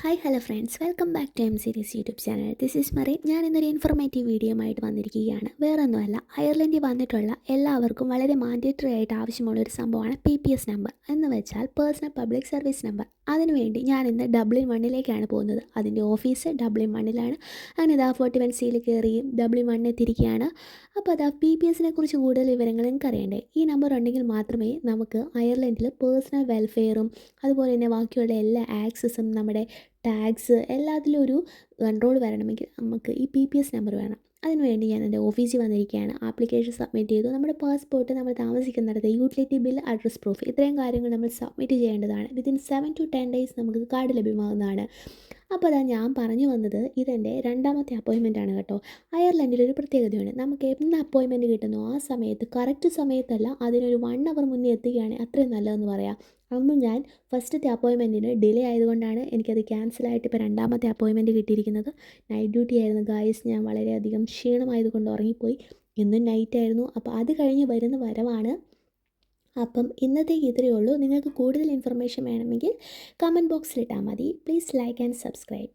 Hi hello friends, welcome back to M series YouTube channel. This is Mary. ഞാൻ ഇന്നൊരു informative video ആയിട്ട് വന്നിരിക്കുകയാണ്. വേറെ ഒന്നുമല്ല, അയർലൻഡിൽ വന്നിട്ടുള്ള എല്ലാവർക്കും വളരെ മാൻഡേറ്ററി ആയിട്ട് ആവശ്യമുള്ള ഒരു സംഭവമാണ് PPS നമ്പർ എന്ന് വെച്ചാൽ പേഴ്സണൽ പബ്ലിക് സർവീസ് നമ്പർ. അതിനുവേണ്ടി ഞാൻ ഇന്ന് ഡബ്ലിൻ 1 പോകുന്നത്. അതിൻ്റെ ഓഫീസ് ഡബ്ലിൻ 1 അങ്ങനെ ഇതാ 41C കയറി ഡബ്ലിൻ 1 എത്തിയിരിക്കുകയാണ്. അപ്പോൾ അതാ PPSനെ കുറിച്ച് കൂടുതൽ വിവരങ്ങൾ നിങ്ങൾക്ക് അറിയണ്ടേ? ഈ നമ്പർ ഉണ്ടെങ്കിൽ മാത്രമേ നമുക്ക് അയർലൻഡിൽ പേഴ്സണൽ വെൽഫെയറും അതുപോലെ തന്നെ ബാക്കിയുള്ള എല്ലാ ആക്സസും നമ്മുടെ ടാക്സ് എല്ലാത്തിലും ഒരു കൺട്രോൾ വരണമെങ്കിൽ നമുക്ക് ഈ PPS നമ്പർ വേണം. അതിനുവേണ്ടി ഞാൻ എൻ്റെ ഓഫീസിൽ വന്നിരിക്കുകയാണ്. ആപ്ലിക്കേഷൻ സബ്മിറ്റ് ചെയ്തു. നമ്മുടെ പാസ്പോർട്ട്, നമ്മൾ താമസിക്കുന്നിടത്ത് യൂട്ടിലിറ്റി ബിൽ, അഡ്രസ് പ്രൂഫ്, ഇത്രയും കാര്യങ്ങൾ നമ്മൾ സബ്മിറ്റ് ചെയ്യേണ്ടതാണ്. വിത്തിൻ 7 to 10 days നമുക്ക് കാർഡ് ലഭ്യമാകുന്നതാണ്. അപ്പോൾ അതാ ഞാൻ പറഞ്ഞു വന്നത്, ഇതെൻ്റെ രണ്ടാമത്തെ അപ്പോയിൻമെൻറ്റാണ് കേട്ടോ. അയർലൻഡിലൊരു പ്രത്യേകതയുണ്ട്. നമുക്ക് എന്ന് അപ്പോയിൻമെൻറ്റ് കിട്ടുന്നോ ആ സമയത്ത്, കറക്റ്റ് സമയത്തല്ല, അതിനൊരു 1 hour മുന്നേ എത്തുകയാണ് അത്രയും നല്ലതെന്ന് പറയാം. അന്ന് ഞാൻ ഫസ്റ്റത്തെ അപ്പോയിൻമെൻറ്റിന് ഡിലേ ആയതുകൊണ്ടാണ് എനിക്കത് ക്യാൻസലായിട്ട് ഇപ്പോൾ രണ്ടാമത്തെ അപ്പോയിൻമെൻറ്റ് കിട്ടിയിരിക്കുന്നത്. നൈറ്റ് ഡ്യൂട്ടി ആയിരുന്നു ഗായ്സ്. ഞാൻ വളരെയധികം ക്ഷീണമായതുകൊണ്ട് ഉറങ്ങിപ്പോയി. ഇന്നും നൈറ്റായിരുന്നു. അപ്പോൾ അത് കഴിഞ്ഞ് വരുന്ന വരവാണ്. അപ്പം ഇന്നത്തേക്ക് ഇത്രയേ ഉള്ളൂ. നിങ്ങൾക്ക് കൂടുതൽ ഇൻഫർമേഷൻ വേണമെങ്കിൽ കമൻറ്റ് ബോക്സിലിട്ടാൽ മതി. Please like and subscribe.